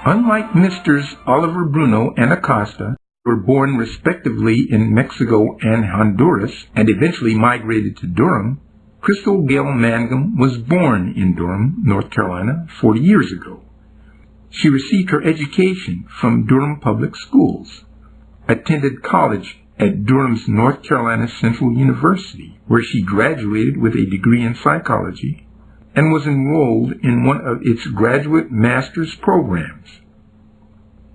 Unlike Misters Oliver-Bruno and Acosta, who were born respectively in Mexico and Honduras and eventually migrated to Durham, Crystal Gail Mangum was born in Durham, North Carolina, 40 years ago. She received her education from Durham Public Schools, attended college at Durham's North Carolina Central University, where she graduated with a degree in psychology, and was enrolled in one of its graduate master's programs.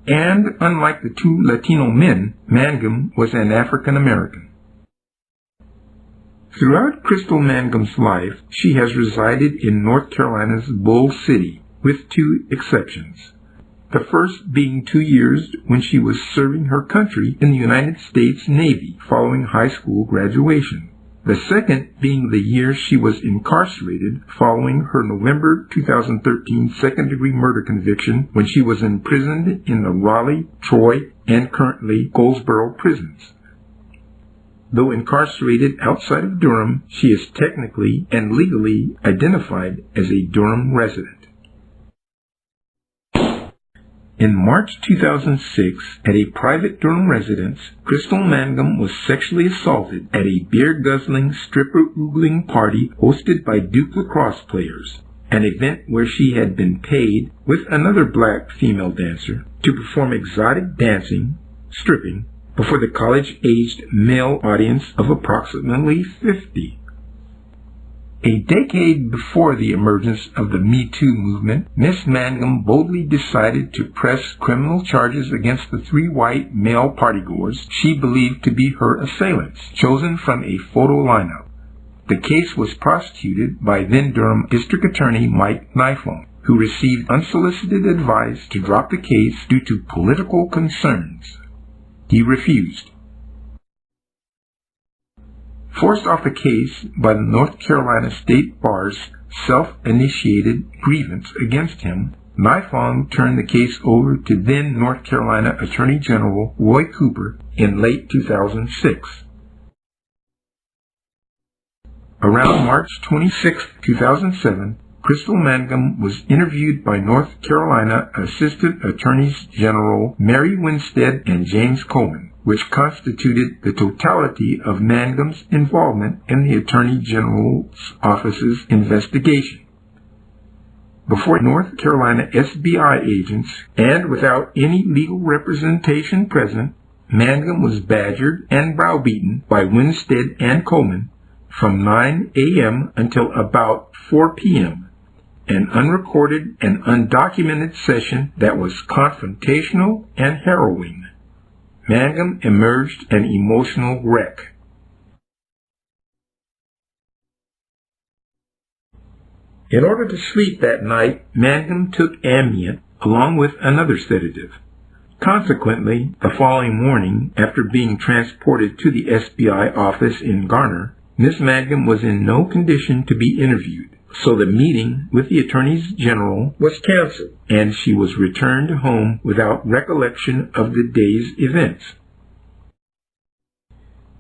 And, unlike the two Latino men, Mangum was an African American. Throughout Crystal Mangum's life, she has resided in North Carolina's Bull City, with two exceptions. The first being 2 years when she was serving her country in the United States Navy following high school graduation. The second being the year she was incarcerated following her November 2013 second-degree murder conviction when she was imprisoned in the Raleigh, Troy, and currently Goldsboro prisons. Though incarcerated outside of Durham, she is technically and legally identified as a Durham resident. In March 2006, at a private Durham residence, Crystal Mangum was sexually assaulted at a beer-guzzling, stripper-oogling party hosted by Duke Lacrosse players, an event where she had been paid, with another black female dancer, to perform exotic dancing, stripping, before the college-aged male audience of approximately 50. A decade before the emergence of the Me Too movement, Miss Mangum boldly decided to press criminal charges against the 3 white male partygoers she believed to be her assailants, chosen from a photo lineup. The case was prosecuted by then Durham District Attorney Mike Nifong, who received unsolicited advice to drop the case due to political concerns. He refused. Forced off the case by the North Carolina State Bar's self-initiated grievance against him, Nifong turned the case over to then North Carolina Attorney General Roy Cooper in late 2006. Around March 26, 2007, Crystal Mangum was interviewed by North Carolina Assistant Attorneys General Mary Winstead and James Coleman, which constituted the totality of Mangum's involvement in the Attorney General's office's investigation. Before North Carolina SBI agents, and without any legal representation present, Mangum was badgered and browbeaten by Winstead and Coleman from 9 a.m. until about 4 p.m., an unrecorded and undocumented session that was confrontational and harrowing. Mangum emerged an emotional wreck. In order to sleep that night, Mangum took Ambien along with another sedative. Consequently, the following morning, after being transported to the SBI office in Garner, Miss Mangum was in no condition to be interviewed, so the meeting with the Attorneys General was canceled, and she was returned home without recollection of the day's events.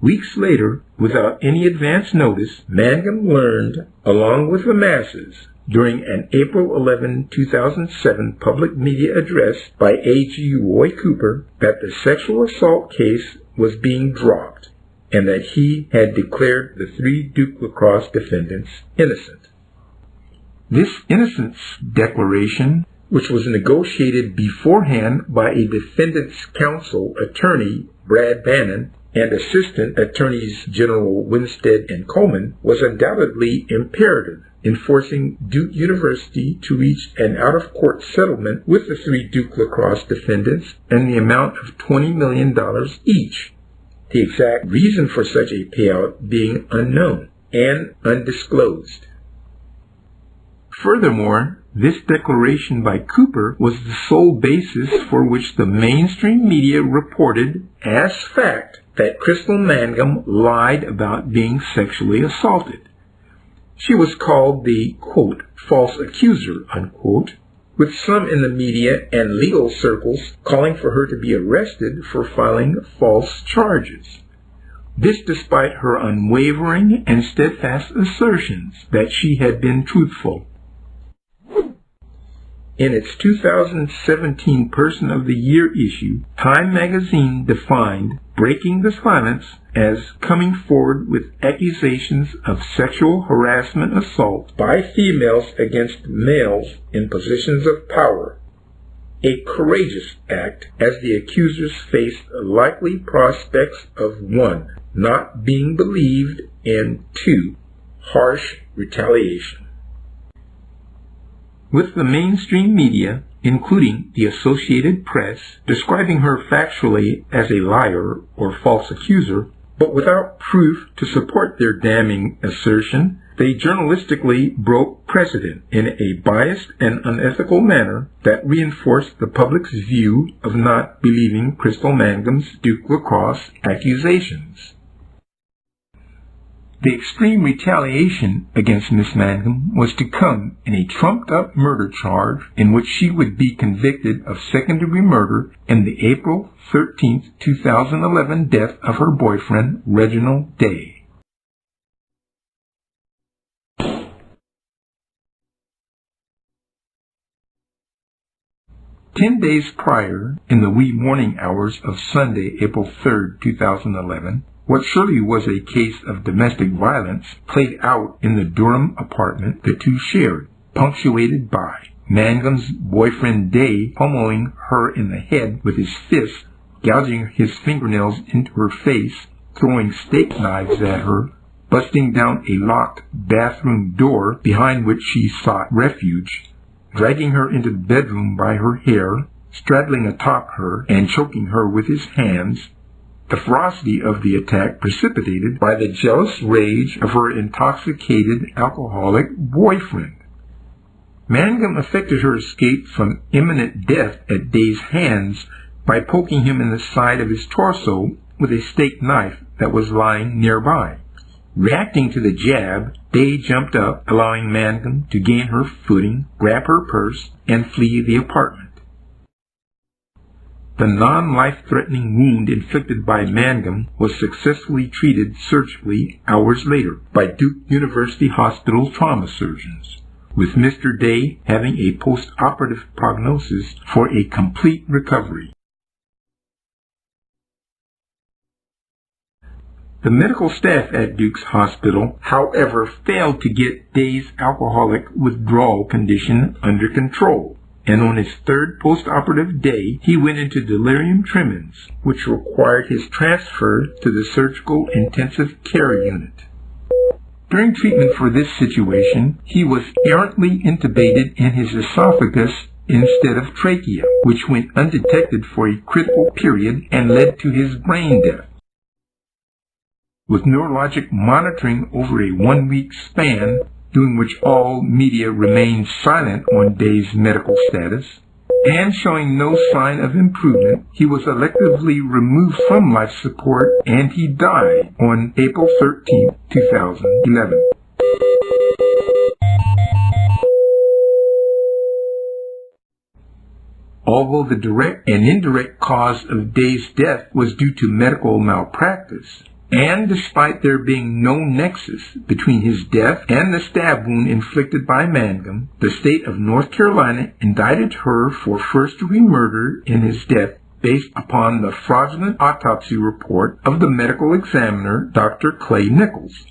Weeks later, without any advance notice, Mangum learned, along with the masses, during an April 11, 2007 public media address by AG Roy Cooper, that the sexual assault case was being dropped, and that he had declared the 3 Duke Lacrosse defendants innocent. This innocence declaration, which was negotiated beforehand by a defendant's counsel attorney, Brad Bannon, and Assistant Attorneys General Winstead and Coleman, was undoubtedly imperative in forcing Duke University to reach an out-of-court settlement with the 3 Duke Lacrosse defendants and the amount of $20 million each, the exact reason for such a payout being unknown and undisclosed. Furthermore, this declaration by Cooper was the sole basis for which the mainstream media reported as fact that Crystal Mangum lied about being sexually assaulted. She was called the, quote, false accuser, unquote, with some in the media and legal circles calling for her to be arrested for filing false charges. This despite her unwavering and steadfast assertions that she had been truthful. In its 2017 Person of the Year issue, Time magazine defined breaking the silence as coming forward with accusations of sexual harassment assault by females against males in positions of power. A courageous act, as the accusers faced likely prospects of 1. Not being believed, and 2. Harsh retaliation. With the mainstream media, including the Associated Press, describing her factually as a liar or false accuser, but without proof to support their damning assertion, they journalistically broke precedent in a biased and unethical manner that reinforced the public's view of not believing Crystal Mangum's Duke Lacrosse accusations. The extreme retaliation against Miss Mangum was to come in a trumped-up murder charge in which she would be convicted of second-degree murder in the April 13, 2011 death of her boyfriend, Reginald Day. Ten days prior, in the wee morning hours of Sunday, April 3, 2011, what surely was a case of domestic violence played out in the Durham apartment the two shared, punctuated by Mangum's boyfriend Day pummeling her in the head with his fists, gouging his fingernails into her face, throwing steak knives at her, busting down a locked bathroom door behind which she sought refuge, dragging her into the bedroom by her hair, straddling atop her, and choking her with his hands. The ferocity of the attack precipitated by the jealous rage of her intoxicated alcoholic boyfriend. Mangum effected her escape from imminent death at Day's hands by poking him in the side of his torso with a steak knife that was lying nearby. Reacting to the jab, Day jumped up, allowing Mangum to gain her footing, grab her purse, and flee the apartment. The non-life-threatening wound inflicted by Mangum was successfully treated surgically hours later by Duke University Hospital trauma surgeons, with Mr. Day having a post-operative prognosis for a complete recovery. The medical staff at Duke's hospital, however, failed to get Day's alcoholic withdrawal condition under control, and on his third post-operative day, he went into delirium tremens, which required his transfer to the surgical intensive care unit. During treatment for this situation, he was errantly intubated in his esophagus instead of trachea, which went undetected for a critical period and led to his brain death. With neurologic monitoring over a 1-week span, during which all media remained silent on Day's medical status, and showing no sign of improvement, he was electively removed from life support and he died on April 13, 2011. Although the direct and indirect cause of Day's death was due to medical malpractice, and despite there being no nexus between his death and the stab wound inflicted by Mangum, the state of North Carolina indicted her for first-degree murder in his death based upon the fraudulent autopsy report of the medical examiner, Dr. Clay Nichols.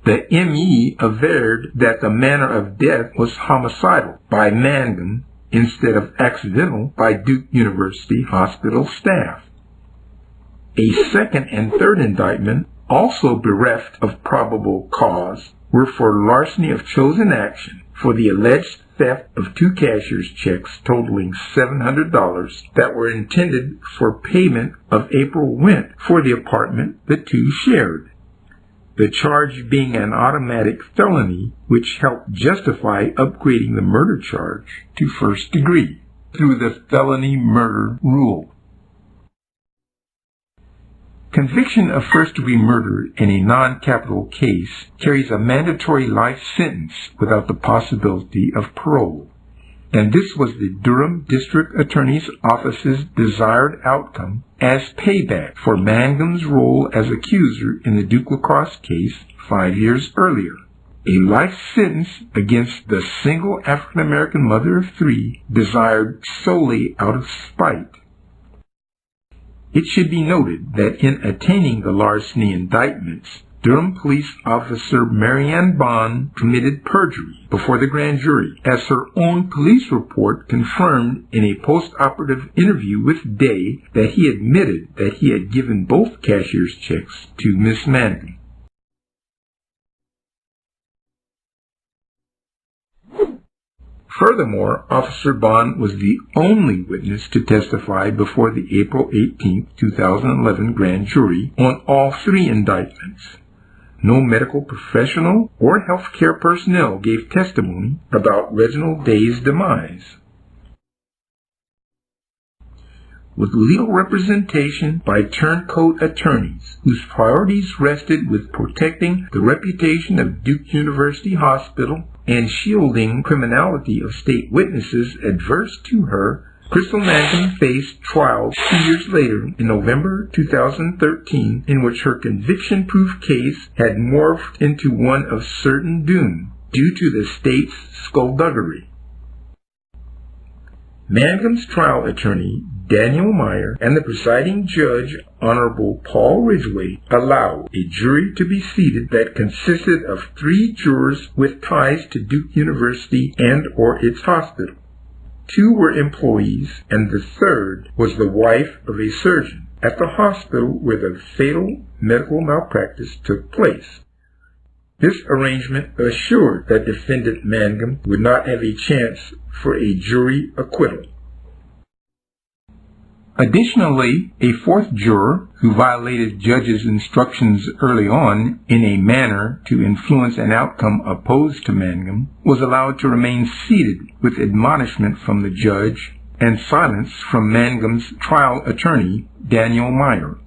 The M.E. averred that the manner of death was homicidal by Mangum instead of accidental by Duke University Hospital staff. A second and third indictment, also bereft of probable cause, were for larceny of chosen action for the alleged theft of 2 cashier's checks totaling $700 that were intended for payment of April rent for the apartment the two shared. The charge being an automatic felony, which helped justify upgrading the murder charge to first degree through the felony murder rule. Conviction of first-degree murder in a non-capital case carries a mandatory life sentence without the possibility of parole, and this was the Durham District Attorney's Office's desired outcome as payback for Mangum's role as accuser in the Duke Lacrosse case 5 years earlier. a life sentence against the single African-American mother of 3 desired solely out of spite. It should be noted that in attaining the larceny indictments, Durham police officer Marianne Bond committed perjury before the grand jury, as her own police report confirmed in a post-operative interview with Day that he admitted that he had given both cashier's checks to Miss Mangum. Furthermore, Officer Bond was the only witness to testify before the April 18, 2011 grand jury on all 3 indictments. No medical professional or healthcare personnel gave testimony about Reginald Day's demise. With legal representation by turncoat attorneys whose priorities rested with protecting the reputation of Duke University Hospital and shielding criminality of state witnesses adverse to her, Crystal Mangum faced trial 2 years later in November 2013, in which her conviction-proof case had morphed into one of certain doom due to the state's skullduggery. Mangum's trial attorney, Daniel Meyer, and the presiding judge, Honorable Paul Ridgway, allowed a jury to be seated that consisted of 3 jurors with ties to Duke University and or its hospital. 2 were employees, and the 3rd was the wife of a surgeon at the hospital where the fatal medical malpractice took place. This arrangement assured that defendant Mangum would not have a chance for a jury acquittal. Additionally, a 4th juror, who violated judge's instructions early on in a manner to influence an outcome opposed to Mangum, was allowed to remain seated with admonishment from the judge and silence from Mangum's trial attorney, Daniel Meyer.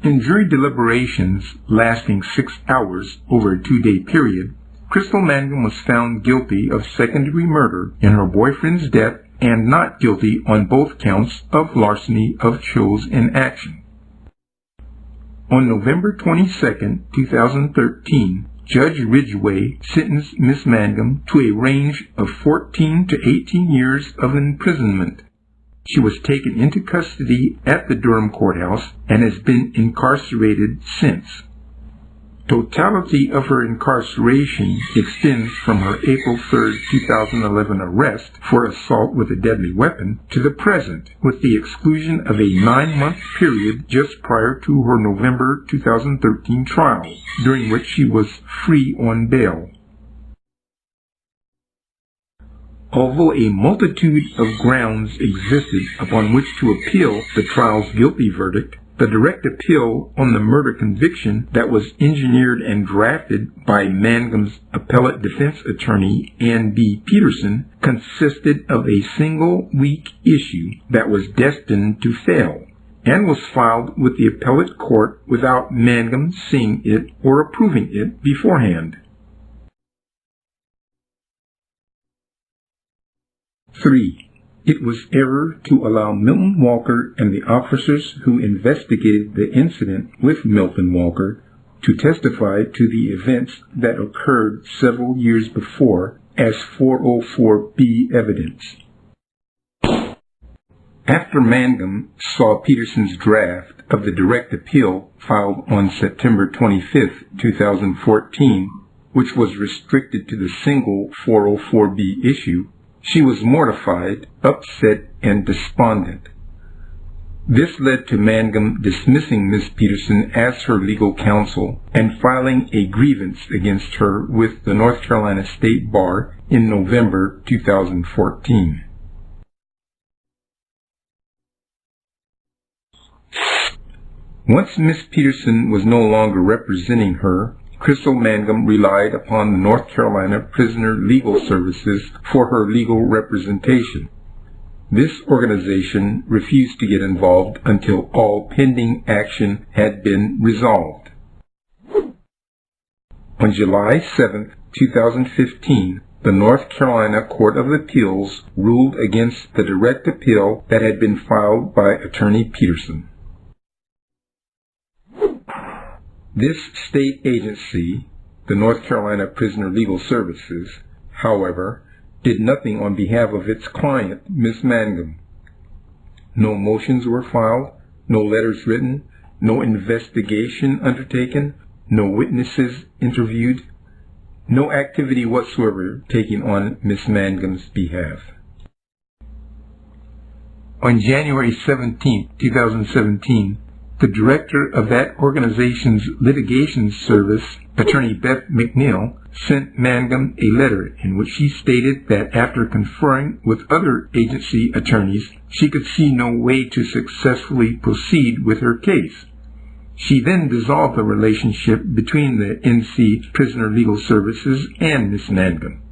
In jury deliberations lasting 6 hours over a 2-day period, Crystal Mangum was found guilty of second-degree murder in her boyfriend's death and not guilty on both counts of larceny of shows in action. On November 22, 2013, Judge Ridgway sentenced Miss Mangum to a range of 14 to 18 years of imprisonment. She was taken into custody at the Durham courthouse and has been incarcerated since. Totality of her incarceration extends from her April 3, 2011 arrest for assault with a deadly weapon to the present, with the exclusion of a 9-month period just prior to her November 2013 trial, during which she was free on bail. Although a multitude of grounds existed upon which to appeal the trial's guilty verdict, the direct appeal on the murder conviction that was engineered and drafted by Mangum's appellate defense attorney, Ann B. Peterson, consisted of a single weak issue that was destined to fail, and was filed with the appellate court without Mangum seeing it or approving it beforehand. 3. It was error to allow Milton Walker and the officers who investigated the incident with Milton Walker to testify to the events that occurred several years before as 404B evidence. After Mangum saw Peterson's draft of the direct appeal filed on September 25, 2014, which was restricted to the single 404B issue, she was mortified, upset, and despondent. This led to Mangum dismissing Miss Peterson as her legal counsel and filing a grievance against her with the North Carolina State Bar in November 2014. Once Miss Peterson was no longer representing her, Crystal Mangum relied upon the North Carolina Prisoner Legal Services for her legal representation. This organization refused to get involved until all pending action had been resolved. On July 7, 2015, the North Carolina Court of Appeals ruled against the direct appeal that had been filed by Attorney Peterson. This state agency, the North Carolina Prisoner Legal Services, however, did nothing on behalf of its client, Ms. Mangum. No motions were filed, no letters written, no investigation undertaken, no witnesses interviewed, no activity whatsoever taken on Ms. Mangum's behalf. On January 17, 2017, the director of that organization's litigation service, Attorney Beth McNeil, sent Mangum a letter in which she stated that after conferring with other agency attorneys, she could see no way to successfully proceed with her case. She then dissolved the relationship between the NC Prisoner Legal Services and Ms. Mangum.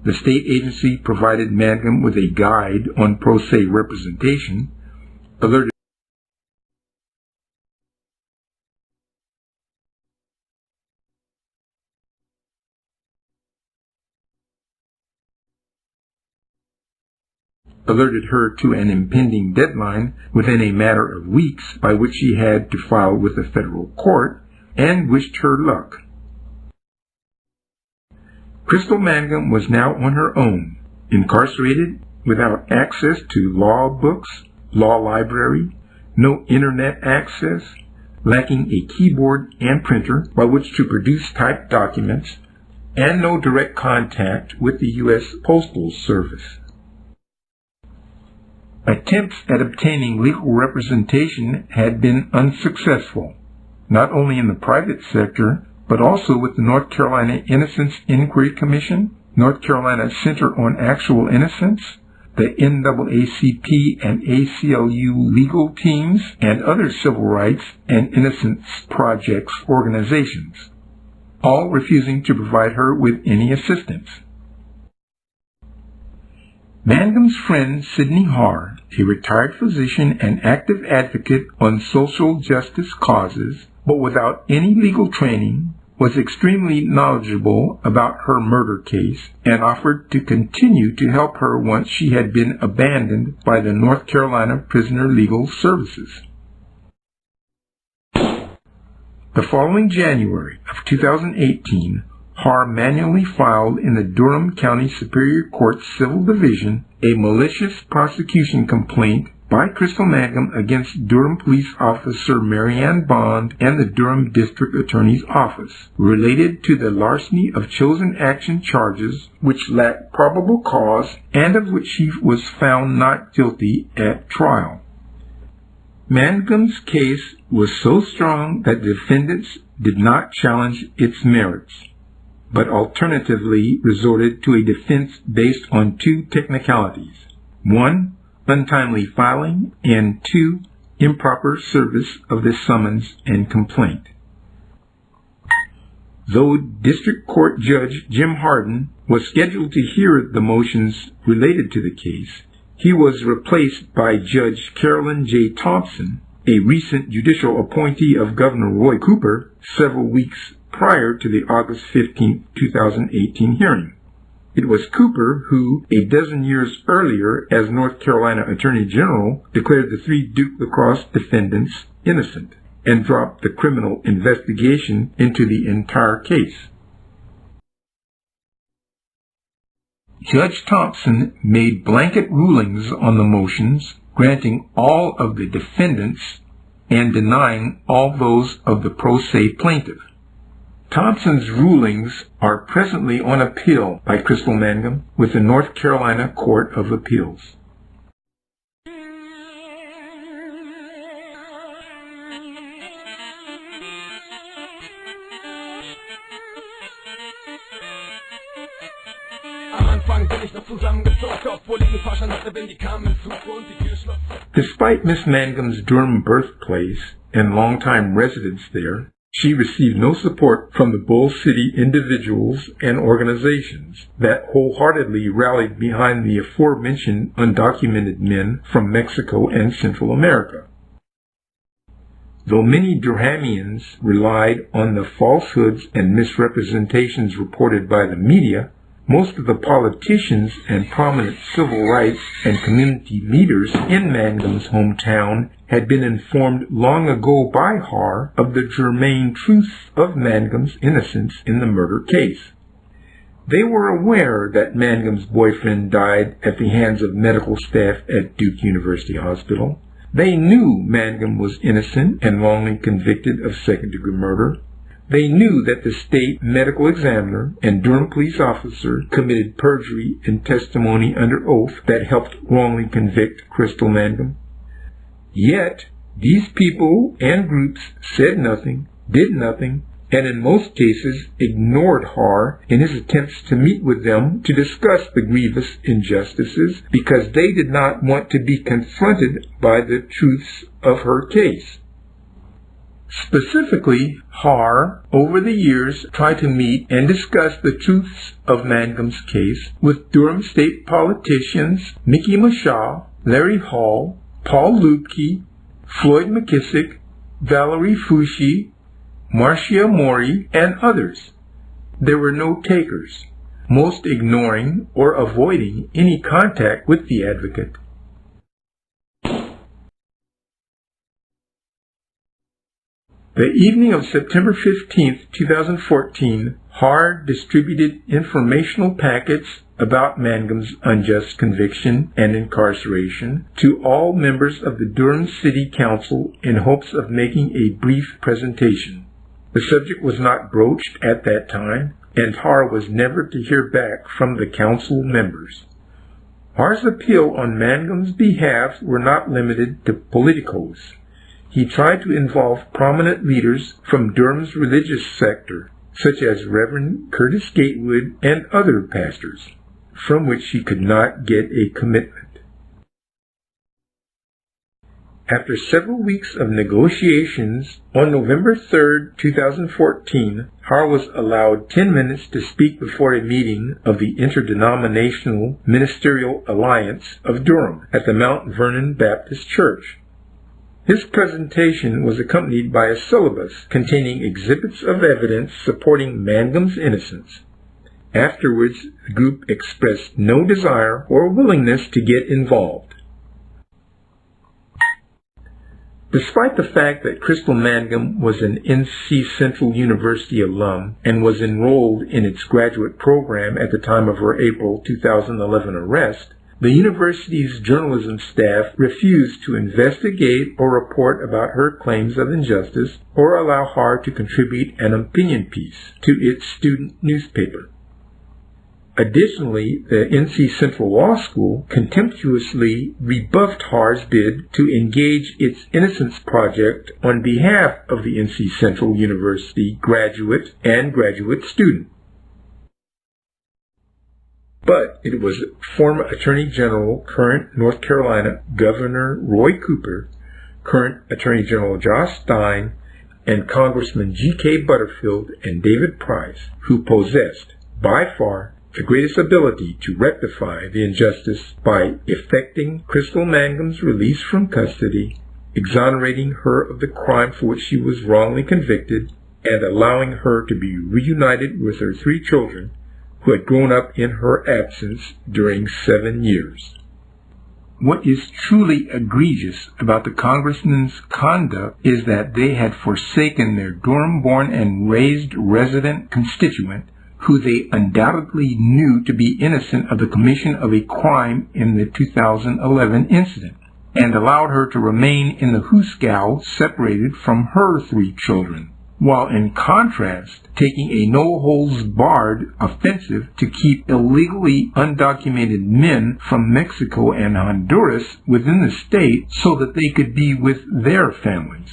The state agency provided Mangum with a guide on pro se representation, alerted her to an impending deadline within a matter of weeks by which she had to file with the federal court, and wished her luck. Crystal Mangum was now on her own, incarcerated, without access to law books, law library, no internet access, lacking a keyboard and printer by which to produce typed documents, and no direct contact with the U.S. Postal Service. Attempts at obtaining legal representation had been unsuccessful, not only in the private sector, but also with the North Carolina Innocence Inquiry Commission, North Carolina Center on Actual Innocence, the NAACP and ACLU legal teams, and other civil rights and innocence projects organizations, all refusing to provide her with any assistance. Mangum's friend Sidney Harr, a retired physician and active advocate on social justice causes, but without any legal training, was extremely knowledgeable about her murder case and offered to continue to help her once she had been abandoned by the North Carolina Prisoner Legal Services. The following January of 2018, Harr manually filed in the Durham County Superior Court Civil Division a malicious prosecution complaint by Crystal Mangum against Durham Police Officer Marianne Bond and the Durham District Attorney's Office, related to the larceny of chosen action charges which lacked probable cause and of which she was found not guilty at trial. Mangum's case was so strong that defendants did not challenge its merits, but alternatively resorted to a defense based on two technicalities: 1, untimely filing, and 2, improper service of the summons and complaint. Though District Court Judge Jim Hardin was scheduled to hear the motions related to the case, he was replaced by Judge Carolyn J. Thompson, a recent judicial appointee of Governor Roy Cooper, several weeks prior to the August 15, 2018 hearing. It was Cooper who, a dozen years earlier as North Carolina Attorney General, declared the 3 Duke Lacrosse defendants innocent and dropped the criminal investigation into the entire case. Judge Thompson made blanket rulings on the motions, granting all of the defendants and denying all those of the pro se plaintiff. Thompson's rulings are presently on appeal by Crystal Mangum with the North Carolina Court of Appeals. Despite Miss Mangum's Durham birthplace and longtime residence there, she received no support from the Bull City individuals and organizations that wholeheartedly rallied behind the aforementioned undocumented men from Mexico and Central America. Though many Durhamians relied on the falsehoods and misrepresentations reported by the media, Most of the politicians and prominent civil rights and community leaders in Mangum's hometown had been informed long ago by Har of the germane truth of Mangum's innocence in the murder case. They were aware that Mangum's boyfriend died at the hands of medical staff at Duke University Hospital. They knew Mangum was innocent and wrongly convicted of second-degree murder. They knew that the state medical examiner and Durham police officer committed perjury in testimony under oath that helped wrongly convict Crystal Mangum. Yet, these people and groups said nothing, did nothing, and in most cases ignored Har in his attempts to meet with them to discuss the grievous injustices because they did not want to be confronted by the truths of her case. Specifically, Har, over the years, tried to meet and discuss the truths of Mangum's case with Durham state politicians Mickey Mashaw, Larry Hall, Paul Lutke, Floyd McKissick, Valerie Foushee, Marcia Mori, and others. There were no takers, most ignoring or avoiding any contact with the advocate. The evening of September 15, 2014, Har distributed informational packets about Mangum's unjust conviction and incarceration to all members of the Durham City Council in hopes of making a brief presentation. The subject was not broached at that time, and Har was never to hear back from the council members. Har's appeal on Mangum's behalf were not limited to politicos. He tried to involve prominent leaders from Durham's religious sector, such as Reverend Curtis Gatewood and other pastors, from which he could not get a commitment. After several weeks of negotiations, on November 3, 2014, Har was allowed 10 minutes to speak before a meeting of the Interdenominational Ministerial Alliance of Durham at the Mount Vernon Baptist Church. His presentation was accompanied by a syllabus containing exhibits of evidence supporting Mangum's innocence. Afterwards, the group expressed no desire or willingness to get involved. Despite the fact that Crystal Mangum was an NC Central University alum and was enrolled in its graduate program at the time of her April 2011 arrest, the university's journalism staff refused to investigate or report about her claims of injustice or allow Har to contribute an opinion piece to its student newspaper. Additionally, the NC Central Law School contemptuously rebuffed Har's bid to engage its Innocence Project on behalf of the NC Central University graduate and graduate student. But it was former Attorney General, current North Carolina Governor Roy Cooper, current Attorney General Josh Stein, and Congressmen G.K. Butterfield and David Price who possessed, by far, the greatest ability to rectify the injustice by effecting Crystal Mangum's release from custody, exonerating her of the crime for which she was wrongly convicted, and allowing her to be reunited with her 3 children who had grown up in her absence during 7 years. What is truly egregious about the congressmen's conduct is that they had forsaken their Durham-born and raised resident constituent, who they undoubtedly knew to be innocent of the commission of a crime in the 2011 incident, and allowed her to remain in the hoosegow separated from her 3 children, while in contrast taking a no-holds-barred offensive to keep illegally undocumented men from Mexico and Honduras within the state so that they could be with their families.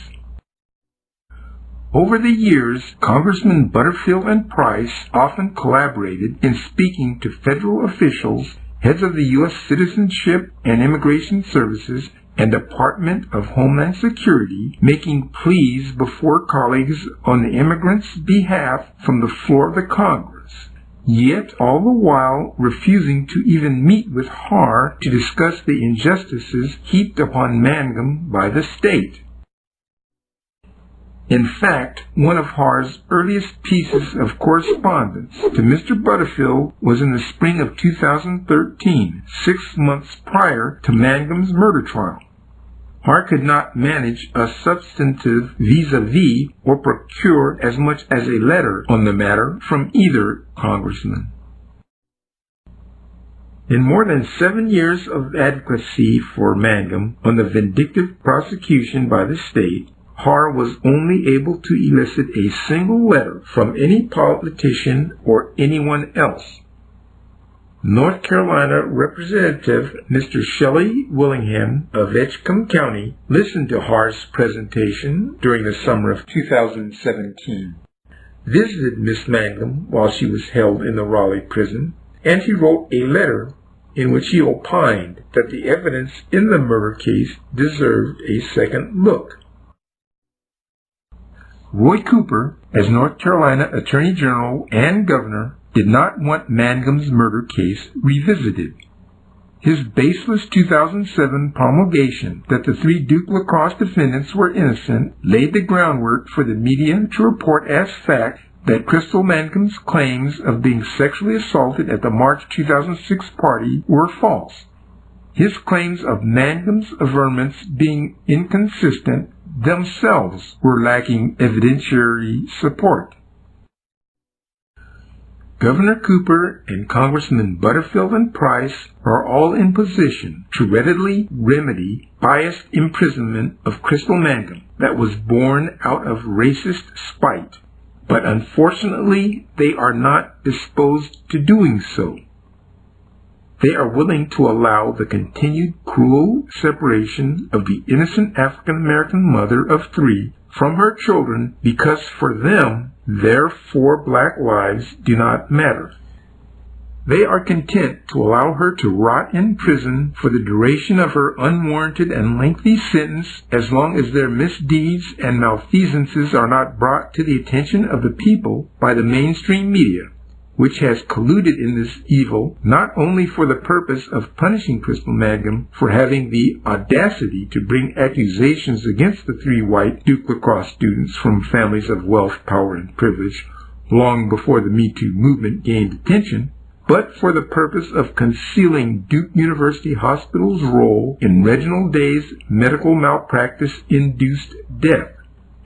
Over the years, Congressmen Butterfield and Price often collaborated in speaking to federal officials, heads of the U.S. Citizenship and Immigration Services and Department of Homeland Security, making pleas before colleagues on the immigrants' behalf from the floor of the Congress, yet all the while refusing to even meet with Har to discuss the injustices heaped upon Mangum by the state. In fact, one of Harr's earliest pieces of correspondence to Mr. Butterfield was in the spring of 2013, 6 months prior to Mangum's murder trial. Harr could not manage a substantive vis-a-vis or procure as much as a letter on the matter from either congressman. In more than 7 years of advocacy for Mangum on the vindictive prosecution by the state, Harr was only able to elicit a single letter from any politician or anyone else. North Carolina Representative Mr. Shelley Willingham of Edgecombe County listened to Harr's presentation during the summer of 2017, visited Miss Mangum while she was held in the Raleigh prison, and he wrote a letter in which he opined that the evidence in the murder case deserved a second look. Roy Cooper, as North Carolina Attorney General and Governor, did not want Mangum's murder case revisited. His baseless 2007 promulgation that the 3 Duke Lacrosse defendants were innocent laid the groundwork for the media to report as fact that Crystal Mangum's claims of being sexually assaulted at the March 2006 party were false. His claims of Mangum's averments being inconsistent themselves were lacking evidentiary support. Governor Cooper and Congressmen Butterfield and Price are all in position to readily remedy biased imprisonment of Crystal Mangum that was born out of racist spite, but unfortunately they are not disposed to doing so. They are willing to allow the continued cruel separation of the innocent African-American mother of 3 from her children because for them, their 4 black lives do not matter. They are content to allow her to rot in prison for the duration of her unwarranted and lengthy sentence as long as their misdeeds and malfeasances are not brought to the attention of the people by the mainstream media, which has colluded in this evil not only for the purpose of punishing Crystal Mangum for having the audacity to bring accusations against the 3 white Duke Lacrosse students from families of wealth, power, and privilege long before the Me Too movement gained attention, but for the purpose of concealing Duke University Hospital's role in Reginald Day's medical malpractice-induced death,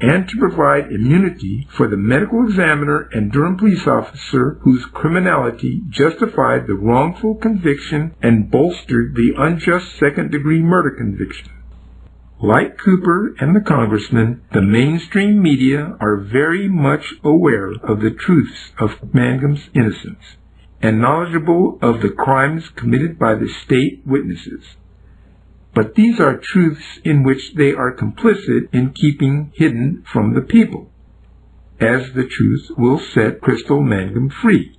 and to provide immunity for the medical examiner and Durham police officer whose criminality justified the wrongful conviction and bolstered the unjust second-degree murder conviction. Like Cooper and the congressman, the mainstream media are very much aware of the truths of Mangum's innocence and knowledgeable of the crimes committed by the state witnesses. But these are truths in which they are complicit in keeping hidden from the people, as the truth will set Crystal Mangum free.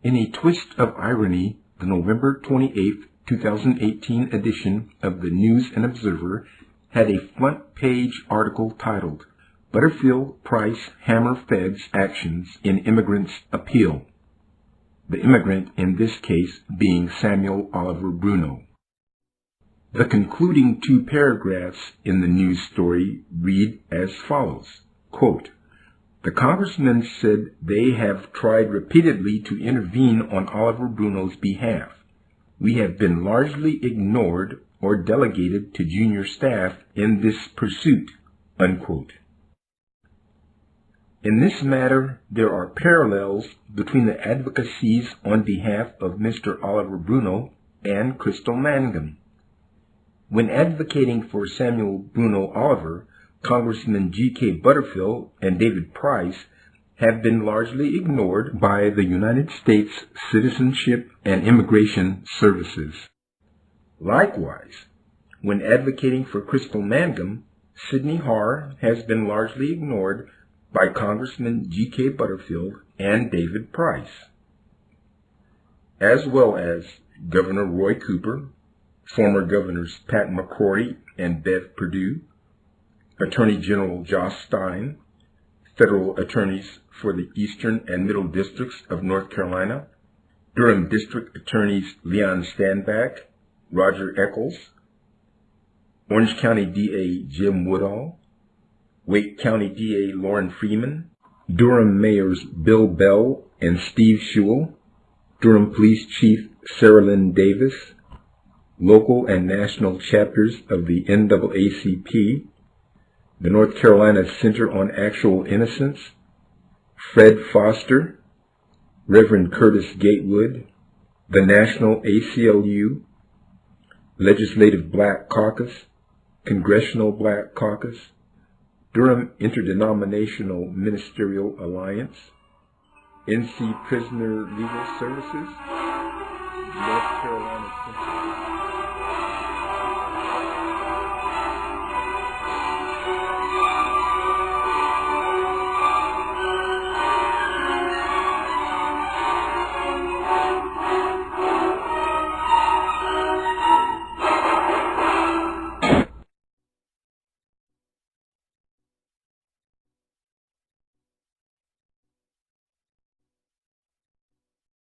In a twist of irony, the November 28, 2018 edition of the News and Observer had a front-page article titled, "Butterfield Price Hammer Fed's Actions in Immigrants' Appeal." The immigrant in this case being Samuel Oliver-Bruno. The concluding 2 paragraphs in the news story read as follows, quote, "The congressmen said they have tried repeatedly to intervene on Oliver-Bruno's behalf. We have been largely ignored or delegated to junior staff in this pursuit," unquote. In this matter, there are parallels between the advocacies on behalf of Mr. Oliver-Bruno and Crystal Mangum. When advocating for Samuel Bruno Oliver, Congressmen G.K. Butterfield and David Price have been largely ignored by the United States Citizenship and Immigration Services. Likewise, when advocating for Crystal Mangum, Sidney Harr has been largely ignored by Congressman G.K. Butterfield and David Price, as well as Governor Roy Cooper, former Governors Pat McCrory and Bev Perdue, Attorney General Josh Stein, federal attorneys for the Eastern and Middle Districts of North Carolina, Durham District Attorneys Leon Standback, Roger Eccles, Orange County DA Jim Woodall, Wake County DA Lauren Freeman, Durham Mayors Bill Bell and Steve Schewel, Durham Police Chief Sarah Lynn Davis, local and national chapters of the NAACP, the North Carolina Center on Actual Innocence, Fred Foster, Reverend Curtis Gatewood, the National ACLU, Legislative Black Caucus, Congressional Black Caucus, Durham Interdenominational Ministerial Alliance, NC Prisoner Legal Services, North Carolina Center.